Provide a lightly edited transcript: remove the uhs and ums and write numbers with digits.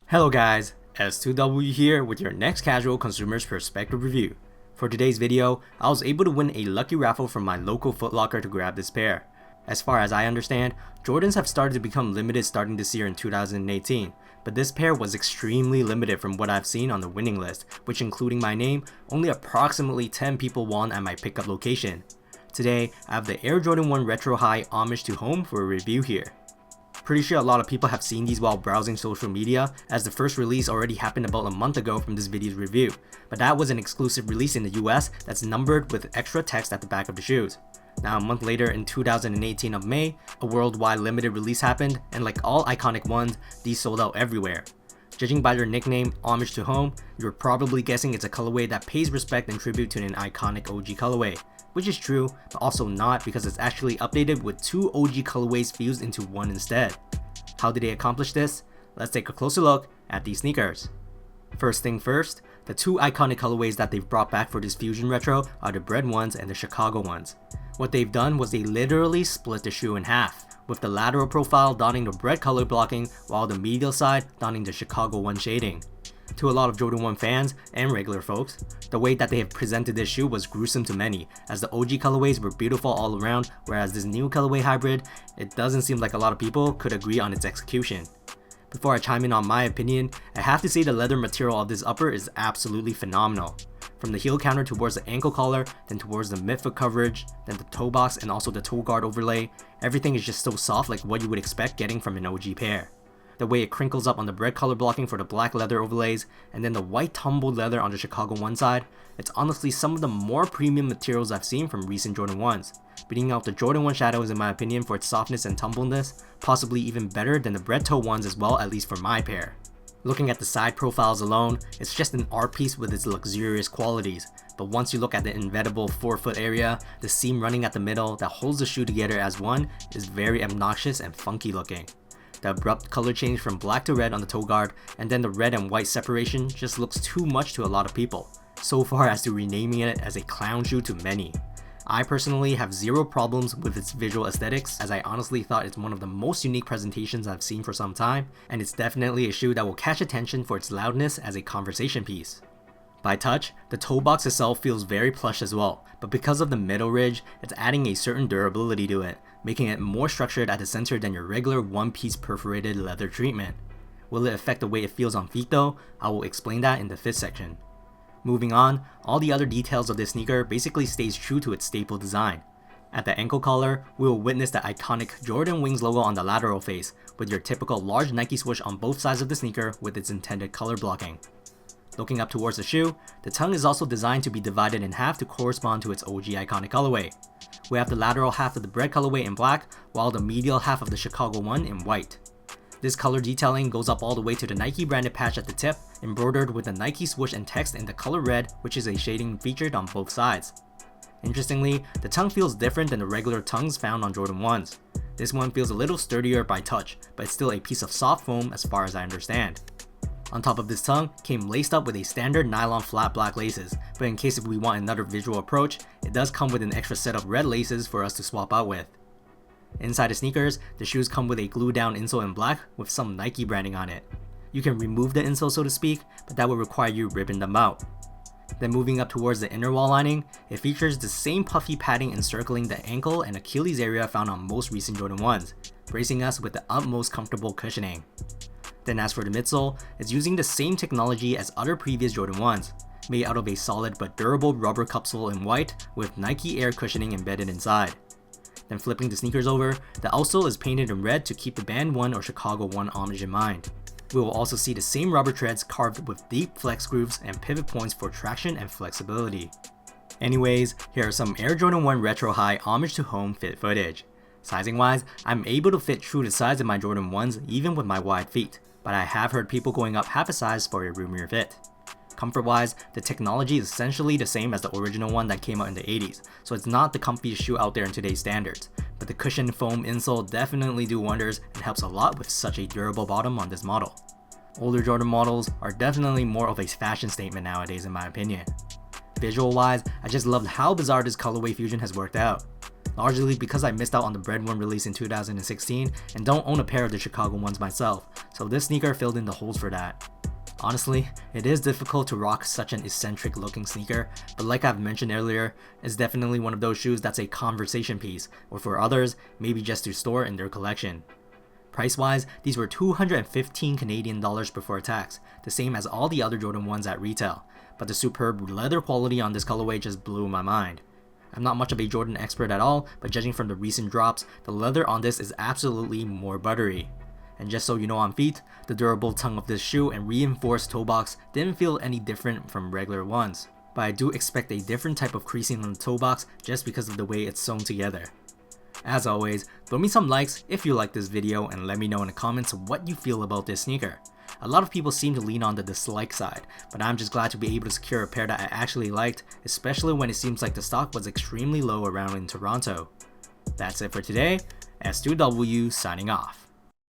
Hello guys, S2W here with your next casual consumer's perspective review. For today's video, I was able to win a lucky raffle from my local Footlocker to grab this pair. As far as I understand, Jordans have started to become limited starting this year in 2018, but this pair was extremely limited from what I've seen on the winning list, which including my name, only approximately 10 people won at my pickup location. Today, I have the Air Jordan 1 Retro High Homage to Home for a review here. Pretty sure a lot of people have seen these while browsing social media, as the first release already happened about a month ago from this video's review, but that was an exclusive release in the US that's numbered with extra text at the back of the shoes. Now a month later in 2018 of May, a worldwide limited release happened, and like all iconic ones, these sold out everywhere. Judging by their nickname, Homage to Home, you're probably guessing it's a colorway that pays respect and tribute to an iconic OG colorway. Which is true, but also not because it's actually updated with two OG colorways fused into one instead. How did they accomplish this? Let's take a closer look at these sneakers. First thing first, the two iconic colorways that they've brought back for this fusion retro are the Bred ones and the Chicago ones. What they've done was they literally split the shoe in half, with the lateral profile donning the Bred color blocking while the medial side donning the Chicago 1 shading. To a lot of Jordan 1 fans and regular folks, the way that they have presented this shoe was gruesome to many, as the OG colorways were beautiful all around, whereas this new colorway hybrid, it doesn't seem like a lot of people could agree on its execution. Before I chime in on my opinion, I have to say the leather material of this upper is absolutely phenomenal. From the heel counter towards the ankle collar, then towards the midfoot coverage, then the toe box and also the toe guard overlay, everything is just so soft like what you would expect getting from an OG pair. The way it crinkles up on the Bred color blocking for the black leather overlays, and then the white tumbled leather on the Chicago 1 side, it's honestly some of the more premium materials I've seen from recent Jordan 1s, beating out the Jordan 1 Shadows in my opinion for its softness and tumbleness, possibly even better than the Bred toe ones as well, at least for my pair. Looking at the side profiles alone, it's just an art piece with its luxurious qualities, but once you look at the inevitable forefoot area, the seam running at the middle that holds the shoe together as one is very obnoxious and funky looking. The abrupt color change from black to red on the toe guard, and then the red and white separation just looks too much to a lot of people, so far as to renaming it as a clown shoe to many. I personally have zero problems with its visual aesthetics, as I honestly thought it's one of the most unique presentations I've seen for some time, and it's definitely a shoe that will catch attention for its loudness as a conversation piece. By touch, the toe box itself feels very plush as well, but because of the middle ridge, it's adding a certain durability to it, making it more structured at the center than your regular one-piece perforated leather treatment. Will it affect the way it feels on feet though? I will explain that in the fit section. Moving on, all the other details of this sneaker basically stays true to its staple design. At the ankle collar, we will witness the iconic Jordan Wings logo on the lateral face, with your typical large Nike swoosh on both sides of the sneaker with its intended color blocking. Looking up towards the shoe, the tongue is also designed to be divided in half to correspond to its OG iconic colorway. We have the lateral half of the Bred colorway in black, while the medial half of the Chicago 1 in white. This color detailing goes up all the way to the Nike branded patch at the tip, embroidered with the Nike swoosh and text in the color red, which is a shading featured on both sides. Interestingly, the tongue feels different than the regular tongues found on Jordan 1s. This one feels a little sturdier by touch, but it's still a piece of soft foam as far as I understand. On top of this tongue came laced up with a standard nylon flat black laces, but in case if we want another visual approach, it does come with an extra set of red laces for us to swap out with. Inside the sneakers, the shoes come with a glue down insole in black with some Nike branding on it. You can remove the insole so to speak, but that would require you ripping them out. Then moving up towards the inner wall lining, it features the same puffy padding encircling the ankle and Achilles area found on most recent Jordan 1s, bracing us with the utmost comfortable cushioning. Then as for the midsole, it's using the same technology as other previous Jordan 1s, made out of a solid but durable rubber cupsole in white with Nike Air cushioning embedded inside. Then flipping the sneakers over, the outsole is painted in red to keep the Band 1 or Chicago 1 homage in mind. We will also see the same rubber treads carved with deep flex grooves and pivot points for traction and flexibility. Anyways, here are some Air Jordan 1 Retro High Homage to Home fit footage. Sizing wise, I'm able to fit true to size of my Jordan 1s even with my wide feet, but I have heard people going up half a size for a roomier fit. Comfort wise, the technology is essentially the same as the original one that came out in the 80s, so it's not the comfiest shoe out there in today's standards, but the cushioned foam insole definitely do wonders and helps a lot with such a durable bottom on this model. Older Jordan models are definitely more of a fashion statement nowadays in my opinion. Visual wise, I just loved how bizarre this colorway fusion has worked out. largely because I missed out on the Bred one released in 2016 and don't own a pair of the Chicago ones myself, so this sneaker filled in the holes for that. Honestly, it is difficult to rock such an eccentric looking sneaker, but like I've mentioned earlier, it's definitely one of those shoes that's a conversation piece, or for others, maybe just to store in their collection. Price wise, these were 215 Canadian dollars before tax, the same as all the other Jordan 1s at retail, but the superb leather quality on this colorway just blew my mind. I'm not much of a Jordan expert at all, but judging from the recent drops, the leather on this is absolutely more buttery. And just so you know on feet, the durable tongue of this shoe and reinforced toe box didn't feel any different from regular ones, but I do expect a different type of creasing on the toe box just because of the way it's sewn together. As always, throw me some likes if you like this video and let me know in the comments what you feel about this sneaker. A lot of people seem to lean on the dislike side, but I'm just glad to be able to secure a pair that I actually liked, especially when it seems like the stock was extremely low around in Toronto. That's it for today, S2W signing off.